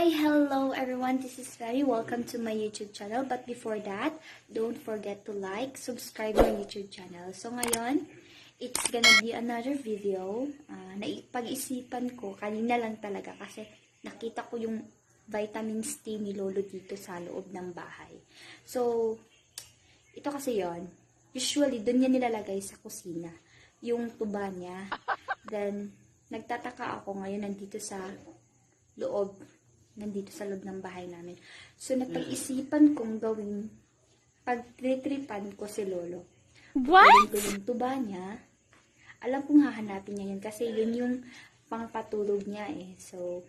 Hi! Hello everyone! This is Ferry. Welcome to my YouTube channel. But before that, don't forget to like, subscribe my YouTube channel. So ngayon, it's gonna be another video. Pag-isipan ko, kanina lang talaga kasi nakita ko yung vitamins T ni Lolo dito sa loob ng bahay. So, ito kasi yon. Usually, doon niya nilalagay sa kusina. Yung tuba niya. Then, nagtataka ako ngayon nandito sa loob ng bahay namin. So, napag-isipan kong gawing pag-tritripan ko si Lolo. What? Gawin ko yung tuba niya. Alam kong hahanapin niya yun kasi yun yung pangpatulog niya eh. So,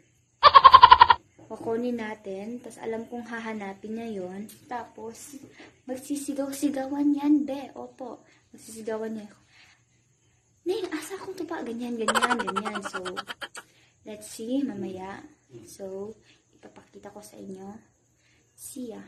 kukunin natin. Tapos, alam kong hahanapin niya yun. Tapos, magsisigaw-sigawan yan, be. Opo. Magsisigawan niya. Neng, asa akong tuba? Ganyan. So, let's see, mamaya. So, ipapakita ko sa inyo. See ya.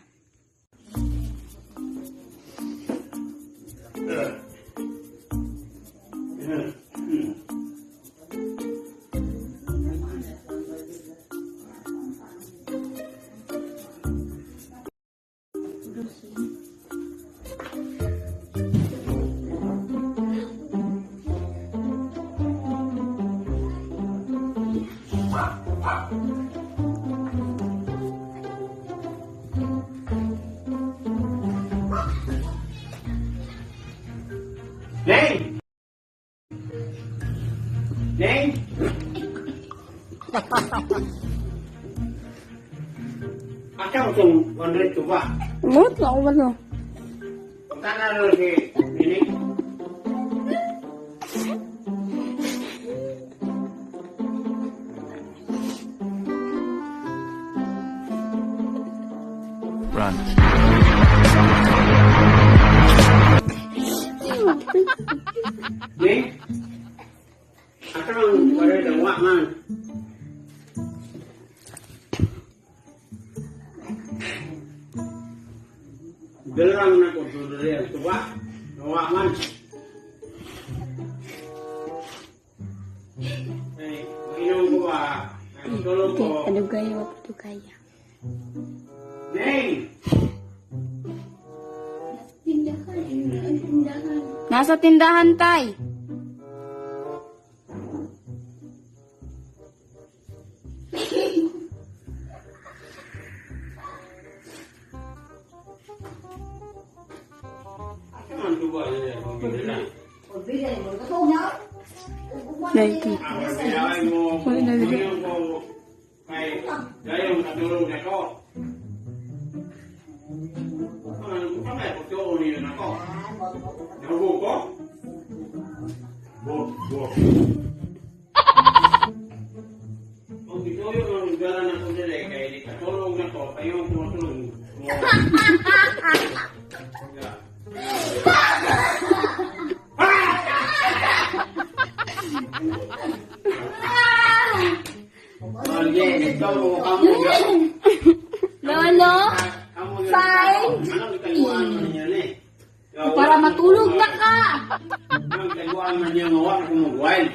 Neng! Neng! Asa mo itong 100 ba? What? Ako ba no? Punta na rin si Nining. Run. Neng? Asa mo 100 ang wak man? Dalang na ko doon rin ang tuwa. Nawa man. Eh, mainom ko ba? Ang tulog ko. Ano gaya? Ano gaya? Neng! Tindahan. Nasa tindahan, tay. Asa man tuwa niya? Pagbilan. Nike. Ang pagbilan mo. Mainom ko. Kay gayong katulog na ko. Ano kaya pagtuon niyo na ko? Nahubo ko? Bo. Ang gituyo ng gala na ko dili kay di katulog na ko, ayong tumatulog. Lolo? Fine. Para matulog na ka. Ang taguan man niya mawak kung mag-wild.